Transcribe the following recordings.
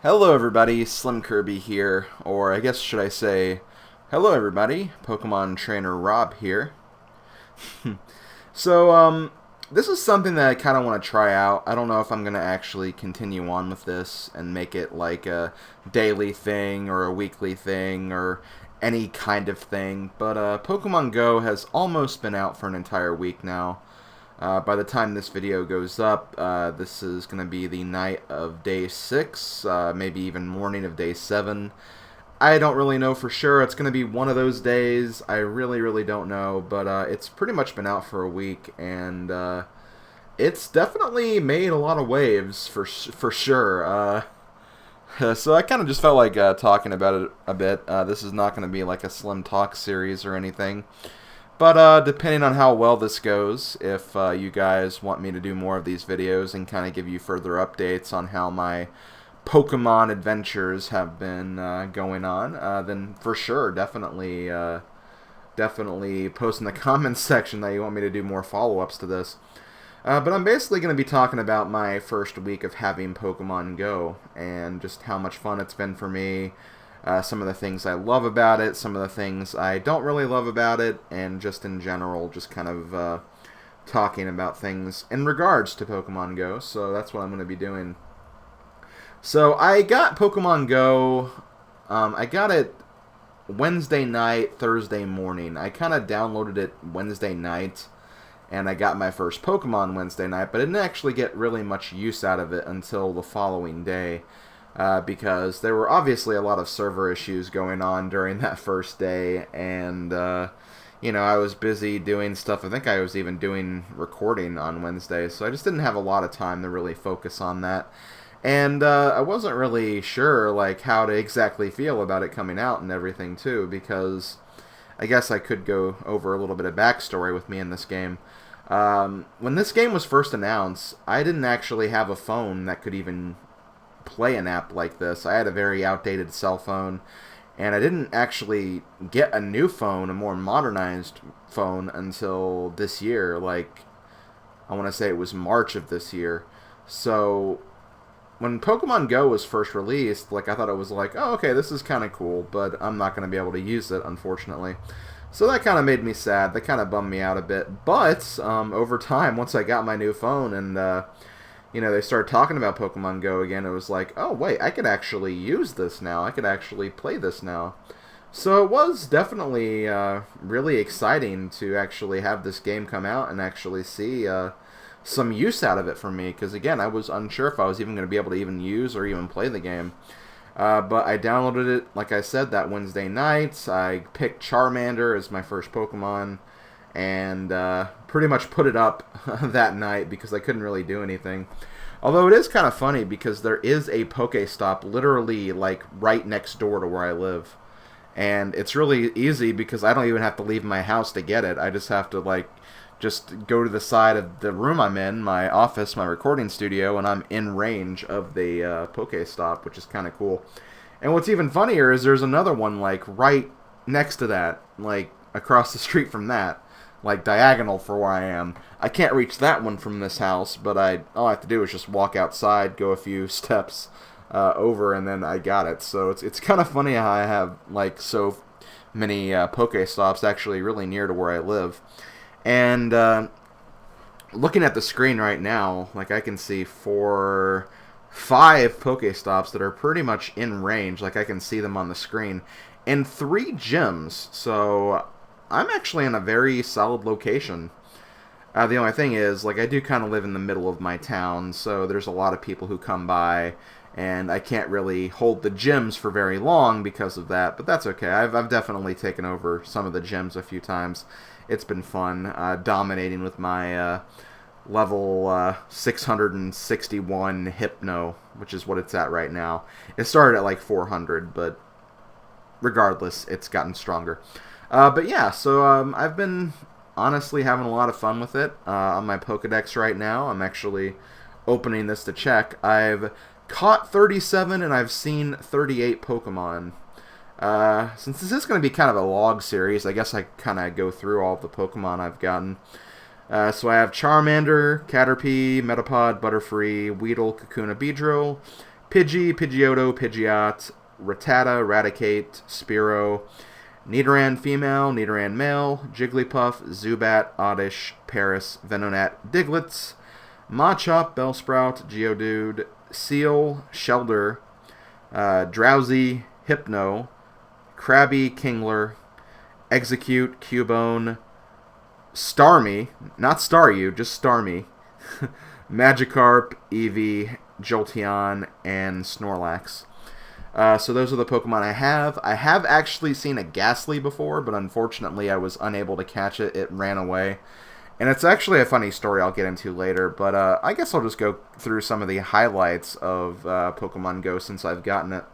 Hello everybody, SlimKirby here, or I guess should I say, hello everybody, Pokemon Trainer Rob here. So, this is something that I kind of want to try out. I don't know if I'm going to actually continue on with this and make it like a daily thing or a weekly thing or any kind of thing, but Pokemon Go has almost been out for an entire week now. By the time this video goes up, this is going to be the night of day 6, maybe even morning of day 7. I don't really know for sure. It's going to be one of those days. I really don't know, but it's pretty much been out for a week, and it's definitely made a lot of waves for sure. So I kind of just felt like talking about it a bit. This is not going to be like a Slim Talk series or anything. But depending on how well this goes, if you guys want me to do more of these videos and kind of give you further updates on how my Pokemon adventures have been going on, then for sure, definitely post in the comments section that you want me to do more follow-ups to this. But I'm basically going to be talking about my first week of having Pokemon Go and just how much fun it's been for me. Some of the things I love about it, some of the things I don't really love about it, and just in general, just kind of talking about things in regards to Pokemon Go. So that's what I'm going to be doing. So I got Pokemon Go, I got it Wednesday night, Thursday morning. I kind of downloaded it Wednesday night, and I got my first Pokemon Wednesday night, but I didn't actually get really much use out of it until the following day. Because there were obviously a lot of server issues going on during that first day, and, I was busy doing stuff. I think I was even doing recording on Wednesday, so I just didn't have a lot of time to really focus on that. And I wasn't really sure, like, how to exactly feel about it coming out and everything, too, because I guess I could go over a little bit of backstory with me in this game. When this game was first announced, I didn't actually have a phone that could even play an app like this. I had a very outdated cell phone, and I didn't actually get a new phone, a more modernized phone, until this year. Like, I want to say it was March of this year. So when Pokemon Go was first released, like, I thought it was like, oh, okay, this is kind of cool, but I'm not going to be able to use it, unfortunately. So that kind of made me sad. That kind of bummed me out a bit. But over time, once I got my new phone and they started talking about Pokemon Go again, it was like, oh, wait, I could actually use this now. I could actually play this now. So it was definitely really exciting to actually have this game come out and actually see some use out of it for me. Because, again, I was unsure if I was even going to be able to even use or even play the game. But I downloaded it, like I said, that Wednesday night. I picked Charmander as my first Pokemon, and pretty much put it up that night because I couldn't really do anything. Although it is kind of funny because there is a Pokestop literally like right next door to where I live. And it's really easy because I don't even have to leave my house to get it. I just have to just go to the side of the room I'm in, my office, my recording studio, and I'm in range of the Pokestop, which is kind of cool. And what's even funnier is there's another one like right next to that, like across the street from that, like diagonal for where I am. I can't reach that one from this house, but all I have to do is just walk outside, go a few steps over, and then I got it. So it's kind of funny how I have like so many Pokestops actually really near to where I live. And looking at the screen right now, like I can see 5 Pokestops that are pretty much in range. Like I can see them on the screen, and 3 gyms. So I'm actually in a very solid location. The only thing is, like, I do kind of live in the middle of my town, so there's a lot of people who come by, and I can't really hold the gyms for very long because of that, but that's okay. I've definitely taken over some of the gyms a few times. It's been fun, dominating with my level 661 Hypno, which is what it's at right now. It started at like 400, but regardless, it's gotten stronger. But yeah, so I've been honestly having a lot of fun with it. On my Pokédex right now, I'm actually opening this to check. I've caught 37 and I've seen 38 Pokemon. Since this is going to be kind of a log series, I guess I kind of go through all of the Pokemon I've gotten. So I have Charmander, Caterpie, Metapod, Butterfree, Weedle, Kakuna, Beedrill, Pidgey, Pidgeotto, Pidgeot, Rattata, Raticate, Spearow, Nidoran female, Nidoran male, Jigglypuff, Zubat, Oddish, Paris, Venonat, Diglett, Machop, Bellsprout, Geodude, Seal, Shelder, Drowsy, Hypno, Krabby, Kingler, Execute, Cubone, Starmie, not Staryu, just Starmie, Magikarp, Eevee, Jolteon, and Snorlax. So those are the Pokemon I have. I have actually seen a Ghastly before, but unfortunately I was unable to catch it. It ran away. And it's actually a funny story I'll get into later, but I guess I'll just go through some of the highlights of Pokemon Go since I've gotten it.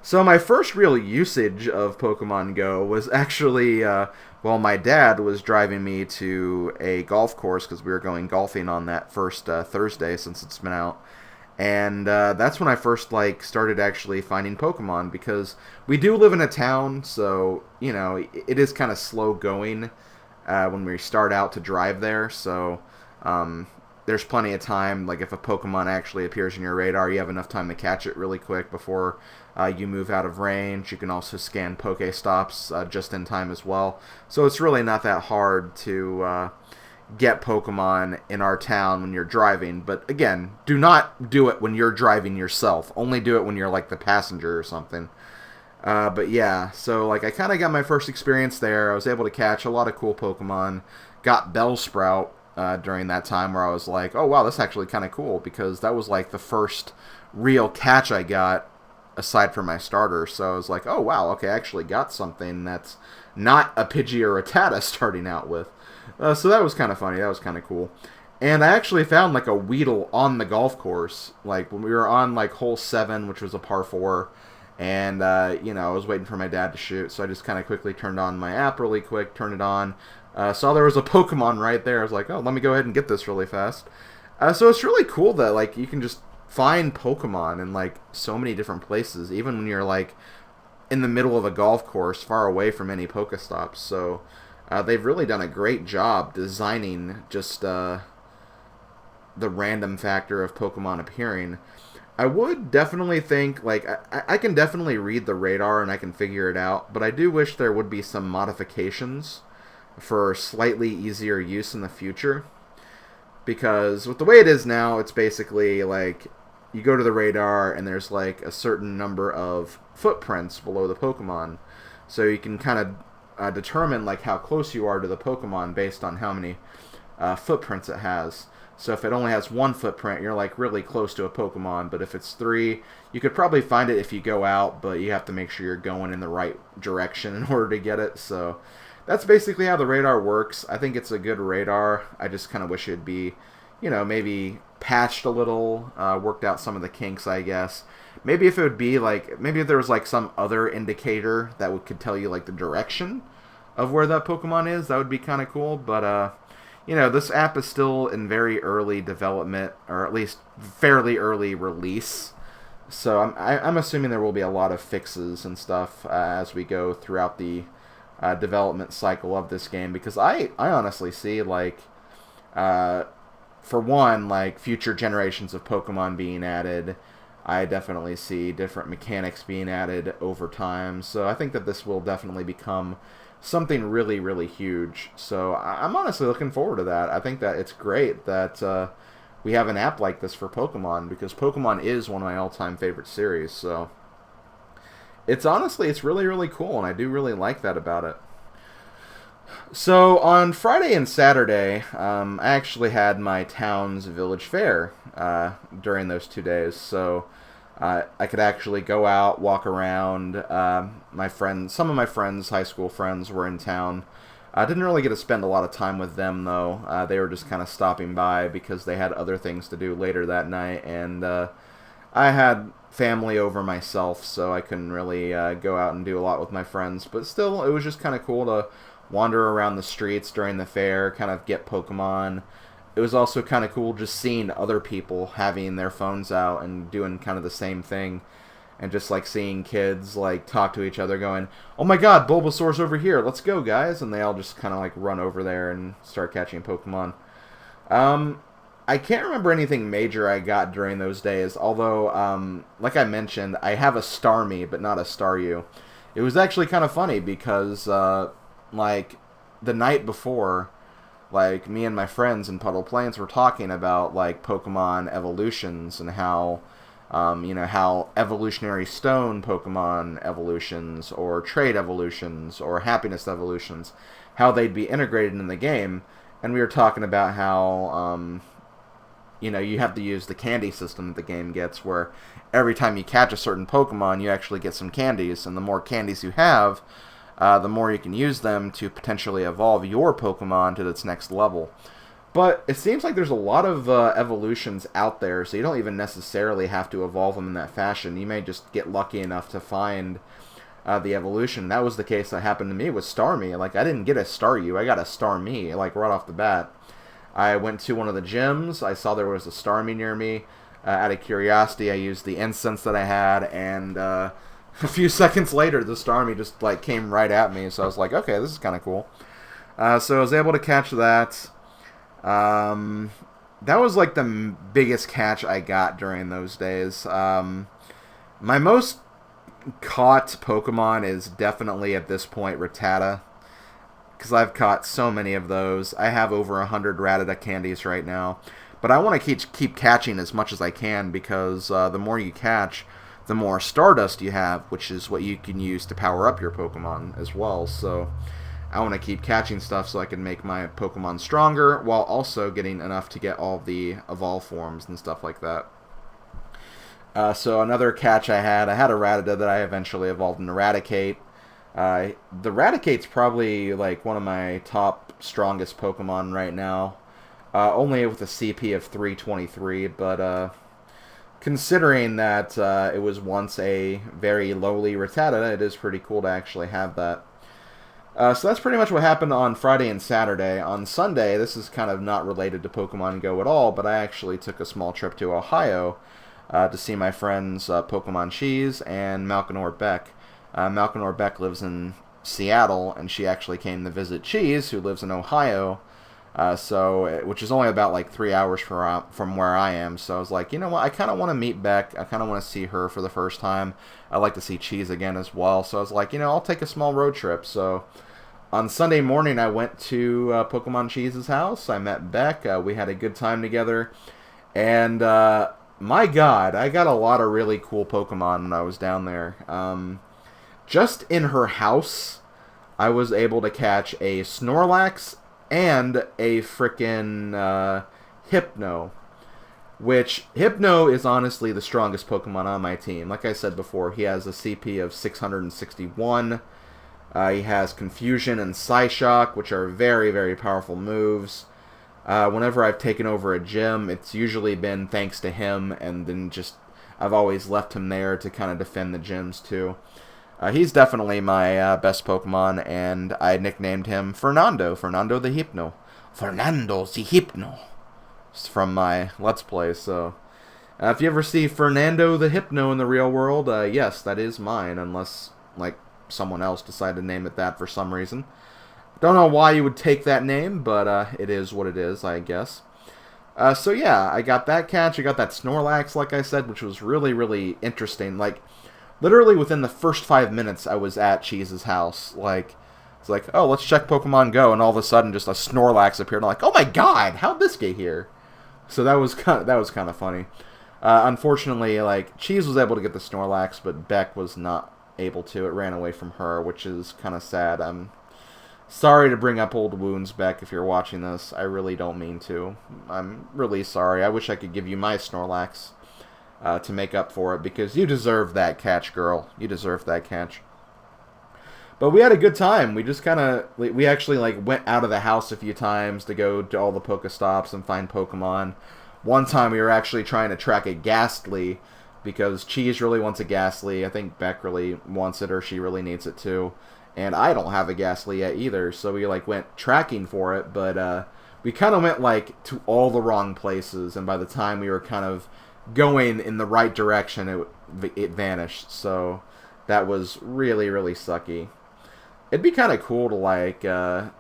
So my first real usage of Pokemon Go was actually while my dad was driving me to a golf course because we were going golfing on that first Thursday since it's been out. And that's when I first started actually finding Pokemon, because we do live in a town, so it is kind of slow going when we start out to drive there. So there's plenty of time. Like if a Pokemon actually appears in your radar, you have enough time to catch it really quick before you move out of range. You can also scan Pokestops just in time as well. So it's really not that hard to get Pokemon in our town when you're driving. But again, do not do it when you're driving yourself. Only do it when you're like the passenger or something. But yeah, so I kind of got my first experience there. I was able to catch a lot of cool Pokemon. Got Bellsprout during that time, where I was like, oh wow, that's actually kind of cool, because that was like the first real catch I got aside from my starter. So I was like, oh wow, okay, I actually got something that's not a Pidgey or a Rattata starting out with. So that was kind of funny. That was kind of cool. And I actually found a Weedle on the golf course, when we were on hole 7, which was a par 4. And, I was waiting for my dad to shoot, so I just kind of quickly turned on my app really quick, turned it on, saw there was a Pokemon right there. I was like, oh, let me go ahead and get this really fast. So it's really cool that, you can just find Pokemon in, so many different places, even when you're, in the middle of a golf course, far away from any Pokestops. So they've really done a great job designing just the random factor of Pokemon appearing. I would definitely think, I can definitely read the radar and I can figure it out, but I do wish there would be some modifications for slightly easier use in the future. Because with the way it is now, it's basically, you go to the radar and there's, a certain number of footprints below the Pokemon. So you can kind of determine, how close you are to the Pokemon based on how many footprints it has. So if it only has 1 footprint, you're really close to a Pokemon. But if it's 3, you could probably find it if you go out, but you have to make sure you're going in the right direction in order to get it. So that's basically how the radar works. I think it's a good radar. I just kind of wish it'd be, maybe patched a little, worked out some of the kinks, I guess. Maybe if it would be maybe if there was some other indicator that could tell you the direction of where that Pokemon is, that would be kind of cool. But this app is still in very early development, or at least fairly early release. So I'm assuming there will be a lot of fixes and stuff as we go throughout the development cycle of this game. Because I honestly see, for one, future generations of Pokemon being added. I definitely see different mechanics being added over time. So I think that this will definitely become something really, really huge. So I'm honestly looking forward to that. I think that it's great that we have an app like this for Pokemon, because Pokemon is one of my all-time favorite series. So it's really, really cool, and I do really like that about it. So on Friday and Saturday, I actually had my town's village fair during those 2 days. So I could actually go out, walk around. Some of my friends, high school friends, were in town. I didn't really get to spend a lot of time with them, though. They were just kind of stopping by because they had other things to do later that night. And I had family over myself, so I couldn't really go out and do a lot with my friends. But still, it was just kind of cool to wander around the streets during the fair, kind of get Pokemon. It was also kind of cool just seeing other people having their phones out and doing kind of the same thing. And just seeing kids talk to each other going, oh my god, Bulbasaur's over here, let's go guys. And they all just kind of run over there and start catching Pokemon. I can't remember anything major I got during those days, although, like I mentioned, I have a Starmie, but not a Staryu. It was actually kind of funny because, like, the night before, like, me and my friends in Puddle Plains were talking about, like, Pokemon evolutions and how, how evolutionary stone Pokemon evolutions or trade evolutions or happiness evolutions, how they'd be integrated in the game. And we were talking about how, you have to use the candy system that the game gets, where every time you catch a certain Pokemon, you actually get some candies, and the more candies you have, the more you can use them to potentially evolve your Pokemon to its next level. But it seems like there's a lot of evolutions out there, so you don't even necessarily have to evolve them in that fashion. You may just get lucky enough to find the evolution. That was the case that happened to me with Starmie. Like, I didn't get a Staryu, I got a Starmie, like, right off the bat. I went to one of the gyms, I saw there was a Starmie near me. Out of curiosity, I used the incense that I had, and a few seconds later, the Starmie just, like, came right at me, so I was like, okay, this is kind of cool. So I was able to catch that. That was, like, the biggest catch I got during those days. My most caught Pokemon is definitely, at this point, Rattata, because I've caught so many of those. I have over 100 Rattata candies right now. But I want to keep catching as much as I can, because the more you catch, the more Stardust you have, which is what you can use to power up your Pokemon as well. So I want to keep catching stuff so I can make my Pokemon stronger, while also getting enough to get all the Evolve forms and stuff like that. So another catch I had a Rattata that I eventually evolved into Raticate. The Raticate's probably like one of my top strongest Pokemon right now. Only with a CP of 323, but considering that it was once a very lowly Rattata, it is pretty cool to actually have that. So that's pretty much what happened on Friday and Saturday. On Sunday, this is kind of not related to Pokemon Go at all, but I actually took a small trip to Ohio to see my friends Pokemon Cheese and Malkinor Beck. Malkinor Beck lives in Seattle, and she actually came to visit Cheese, who lives in Ohio, which is only about like 3 hours from where I am. So I was like, you know what, I kind of want to meet Beck. I kind of want to see her for the first time. I'd like to see Cheese again as well. So I was like, I'll take a small road trip. So on Sunday morning, I went to Pokemon Cheese's house. I met Beck. We had a good time together. And my God, I got a lot of really cool Pokemon when I was down there. Just in her house, I was able to catch a Snorlax and a frickin' Hypno. Which, Hypno is honestly the strongest Pokemon on my team. Like I said before, he has a CP of 661. He has Confusion and Psyshock, which are very, very powerful moves. Whenever I've taken over a gym, it's usually been thanks to him, and then I've always left him there to kind of defend the gyms too. He's definitely my best Pokemon, and I nicknamed him Fernando the Hypno. Fernando the Hypno. It's from my Let's Play, so if you ever see Fernando the Hypno in the real world, yes, that is mine, unless, like, someone else decided to name it that for some reason. Don't know why you would take that name, but it is what it is, I guess. So yeah, I got that catch. I got that Snorlax, like I said, which was really, really interesting. Like, literally within the first 5 minutes, I was at Cheese's house. Like, it's like, oh, let's check Pokemon Go, and all of a sudden, just a Snorlax appeared. I'm like, oh my God, how'd this get here? So that was kind of funny. Unfortunately, like, Cheese was able to get the Snorlax, but Beck was not able to. It ran away from her, which is kind of sad. I'm sorry to bring up old wounds, Beck, if you're watching this. I really don't mean to. I'm really sorry. I wish I could give you my Snorlax to make up for it, because you deserve that catch, girl. You deserve that catch. But we had a good time. We just kind of, we actually like went out of the house a few times to go to all the Pokestops and find Pokemon. One time we were actually trying to track a Ghastly, because Cheese really wants a Ghastly. I think Beck really wants it, or she really needs it too. And I don't have a Ghastly yet either, so we like went tracking for it, but we kind of went like to all the wrong places, and by the time we were kind of going in the right direction, it vanished. So that was really, really sucky. It'd be kind of cool to like have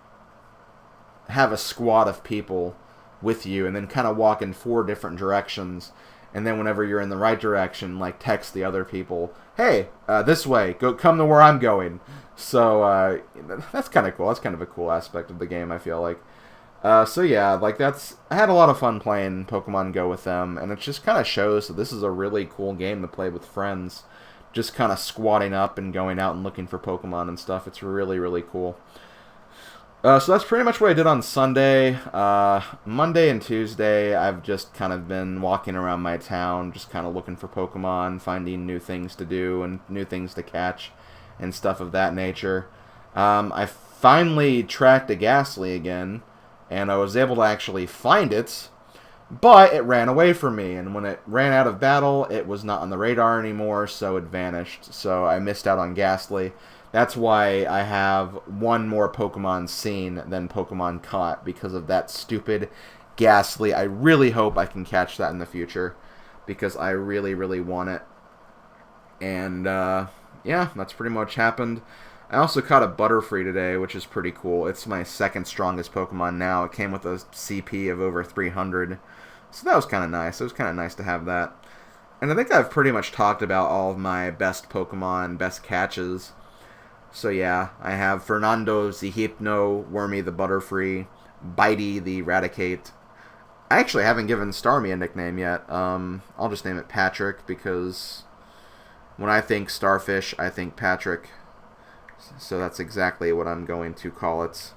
a squad of people with you, and then kind of walk in 4 different directions. And then whenever you're in the right direction, like text the other people, hey, this way, come to where I'm going. So that's kind of cool. That's kind of a cool aspect of the game, I feel like. So yeah, like I had a lot of fun playing Pokemon Go with them, and it just kind of shows that this is a really cool game to play with friends. Just kind of squatting up and going out and looking for Pokemon and stuff. It's really, really cool. So that's pretty much what I did on Sunday. Monday and Tuesday, I've just kind of been walking around my town, just kind of looking for Pokemon, finding new things to do and new things to catch, and stuff of that nature. I finally tracked a Ghastly again, and I was able to actually find it, but it ran away from me, and when it ran out of battle, it was not on the radar anymore, so it vanished. So I missed out on Ghastly. That's why I have 1 more Pokemon seen than Pokemon caught, because of that stupid Ghastly. I really hope I can catch that in the future, because I really, really want it. And, yeah, that's pretty much happened. I also caught a Butterfree today, which is pretty cool. It's my 2nd strongest Pokemon now. It came with a CP of over 300, so that was kind of nice. It was kind of nice to have that. And I think I've pretty much talked about all of my best Pokemon, best catches. So yeah, I have Fernando the Hypno, Wormy the Butterfree, Bitey the Eradicate. I actually haven't given Starmie a nickname yet. I'll just name it Patrick, because when I think Starfish, I think Patrick. So that's exactly what I'm going to call it.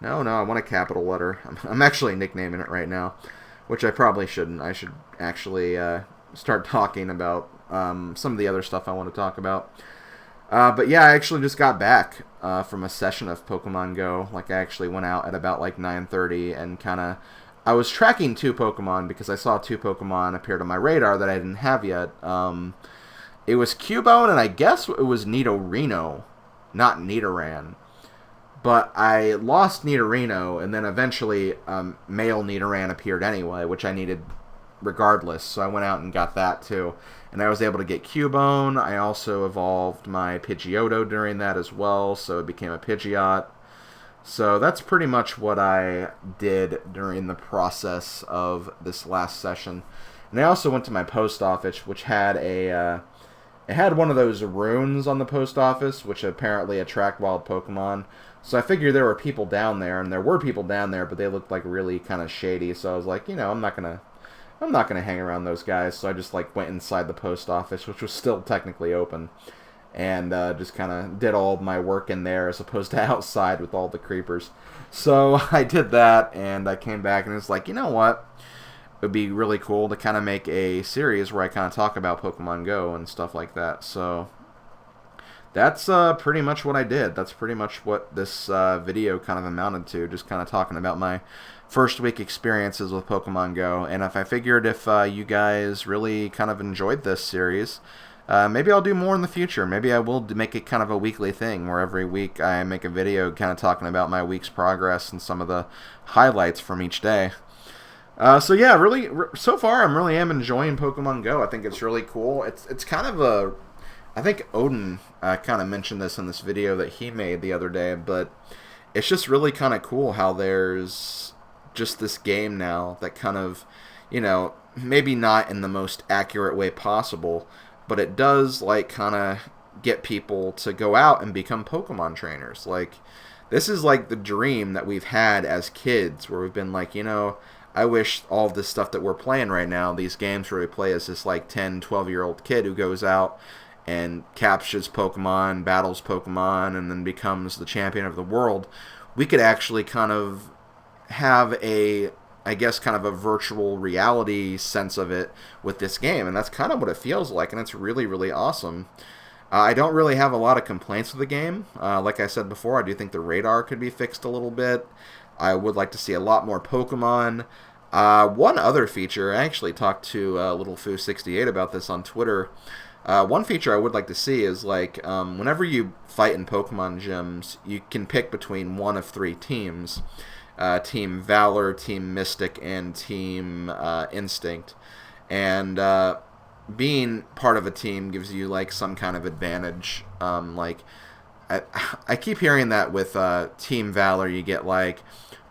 No, I want a capital letter. I'm actually nicknaming it right now, which I probably shouldn't. I should actually start talking about some of the other stuff I want to talk about. But yeah, I actually just got back from a session of Pokemon Go. Like, I actually went out at about like 9:30 and kind of... I was tracking 2 Pokemon because I saw 2 Pokemon appear to my radar that I didn't have yet. It was Cubone, and I guess it was Nidorino, not Nidoran. But I lost Nidorino, and then eventually male Nidoran appeared anyway, which I needed regardless, so I went out and got that too. And I was able to get Cubone. I also evolved my Pidgeotto during that as well, so it became a Pidgeot. So that's pretty much what I did during the process of this last session. And I also went to my post office, which had it had one of those runes on the post office, which apparently attract wild Pokemon. So I figured there were people down there, and there were people down there, but they looked like really kind of shady. So I was like, I'm not gonna hang around those guys. So I just like went inside the post office, which was still technically open, and just kind of did all of my work in there as opposed to outside with all the creepers. So I did that, and I came back, and it was like, you know what? It would be really cool to kind of make a series where I kind of talk about Pokemon Go and stuff like that. So that's pretty much what I did. That's pretty much what this video kind of amounted to, just kind of talking about my first week experiences with Pokemon Go. And if I figured if you guys really kind of enjoyed this series, maybe I'll do more in the future. Maybe I will make it kind of a weekly thing where every week I make a video kind of talking about my week's progress and some of the highlights from each day. So yeah, really, so far I really am enjoying Pokemon Go. I think it's really cool. It's kind of a... I think Odin kind of mentioned this in this video that he made the other day, but it's just really kind of cool how there's just this game now that kind of, maybe not in the most accurate way possible, but it does, like, kind of get people to go out and become Pokemon trainers. Like, this is like the dream that we've had as kids, where we've been like, I wish all of this stuff that we're playing right now, these games where we play as this like 10, 12-year-old kid who goes out and captures Pokemon, battles Pokemon, and then becomes the champion of the world, we could actually kind of have a virtual reality sense of it with this game, and that's kind of what it feels like, and it's really, really awesome. I don't really have a lot of complaints with the game. Like I said before, I do think the radar could be fixed a little bit. I would like to see a lot more Pokemon. One other feature, I actually talked to Little Foo68 about this on Twitter. One feature I would like to see is, like, whenever you fight in Pokemon gyms, you can pick between one of 3 teams. Team Valor, Team Mystic, and Team Instinct. And being part of a team gives you, like, some kind of advantage. I keep hearing that with Team Valor you get, like,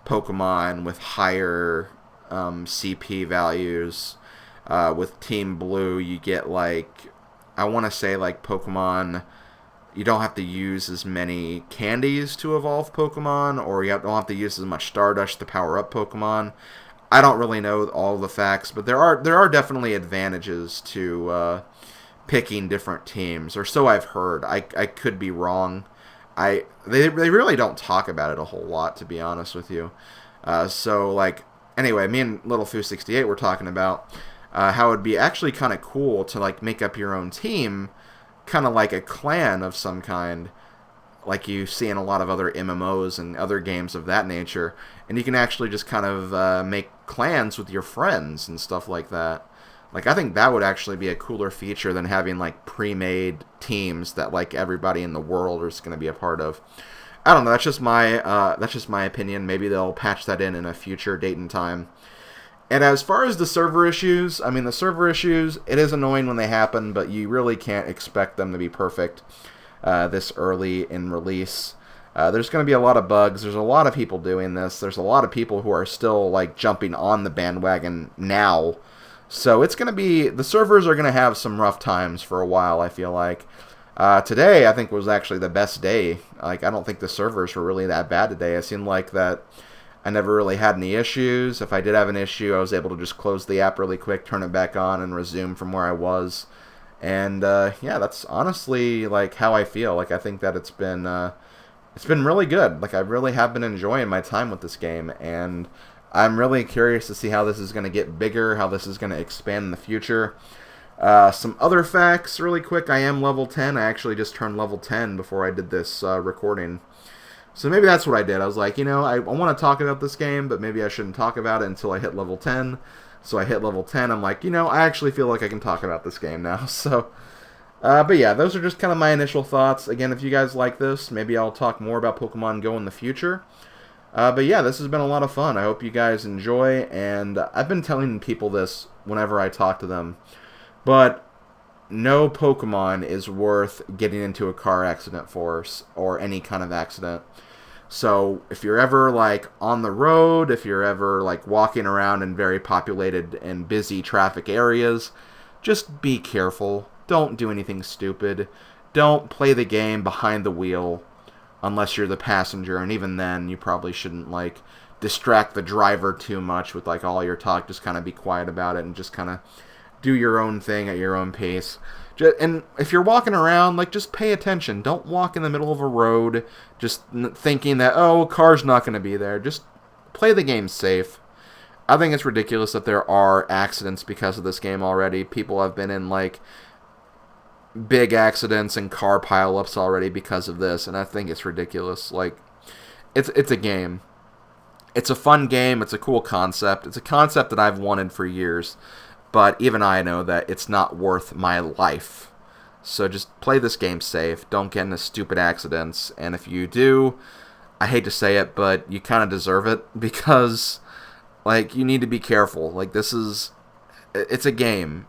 Pokemon with higher CP values. With Team Blue, you get like, I want to say like Pokemon, you don't have to use as many candies to evolve Pokemon, or you don't have to use as much Stardust to power up Pokemon. I don't really know all the facts, but there are definitely advantages to picking different teams, or so I've heard. I could be wrong. They really don't talk about it a whole lot, to be honest with you. So like, anyway, me and Little Foo68 were talking about how it'd be actually kind of cool to like make up your own team, kind of like a clan of some kind, like you see in a lot of other MMOs and other games of that nature. And you can actually just kind of make clans with your friends and stuff like that. Like, I think that would actually be a cooler feature than having like pre-made teams that like everybody in the world is going to be a part of. I don't know. That's just my opinion. Maybe they'll patch that in a future date and time. And as far as the server issues, I mean, the server issues, it is annoying when they happen, but you really can't expect them to be perfect this early in release. There's going to be a lot of bugs. There's a lot of people doing this. There's a lot of people who are still like jumping on the bandwagon now. So it's going to be, the servers are going to have some rough times for a while, I feel like. Today, I think, was actually the best day. Like, I don't think the servers were really that bad today. It seemed like that I never really had any issues. If I did have an issue, I was able to just close the app really quick, turn it back on, and resume from where I was. And yeah, that's honestly like how I feel. Like, I think that it's been really good. Like, I really have been enjoying my time with this game, and I'm really curious to see how this is going to get bigger, how this is going to expand in the future. Some other facts really quick. I am level 10. I actually just turned level 10 before I did this recording. So maybe that's what I did. I was like, you know, I want to talk about this game, but maybe I shouldn't talk about it until I hit level 10. So I hit level 10. I'm like, you know, I actually feel like I can talk about this game now. So, but yeah, those are just kind of my initial thoughts. Again, if you guys like this, maybe I'll talk more about Pokemon Go in the future. But yeah, this has been a lot of fun. I hope you guys enjoy, and I've been telling people this whenever I talk to them, but no Pokemon is worth getting into a car accident for, or any kind of accident. So if you're ever like on the road, if you're ever like walking around in very populated and busy traffic areas, just be careful. Don't do anything stupid. Don't play the game behind the wheel unless you're the passenger, and even then you probably shouldn't like distract the driver too much with like all your talk. Just kind of be quiet about it and just kind of do your own thing at your own pace. And if you're walking around, like, just pay attention. Don't walk in the middle of a road just thinking that, oh, a car's not going to be there. Just play the game safe. I think it's ridiculous that there are accidents because of this game already. People have been in, like, big accidents and car pileups already because of this, and I think it's ridiculous. Like, it's a game. It's a fun game. It's a cool concept. It's a concept that I've wanted for years. But even I know that it's not worth my life. So just play this game safe. Don't get into stupid accidents. And if you do, I hate to say it, but you kind of deserve it. Because, like, you need to be careful. Like, it's a game.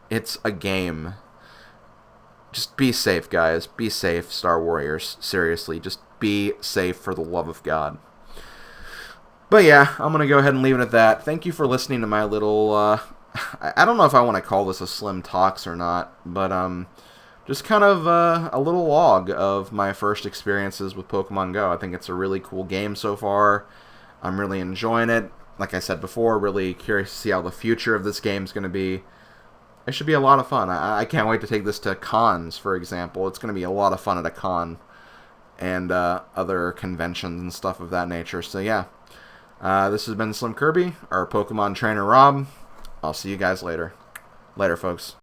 It's a game. Just be safe, guys. Be safe, Star Warriors. Seriously, just be safe for the love of God. But yeah, I'm going to go ahead and leave it at that. Thank you for listening to my little... I don't know if I want to call this a Slim Talks or not, but just kind of a little log of my first experiences with Pokemon Go. I think it's a really cool game so far. I'm really enjoying it. Like I said before, really curious to see how the future of this game is going to be. It should be a lot of fun. I can't wait to take this to cons, for example. It's going to be a lot of fun at a con and other conventions and stuff of that nature. So yeah, this has been SlimKirby, our Pokemon trainer Rob. I'll see you guys later. Later, folks.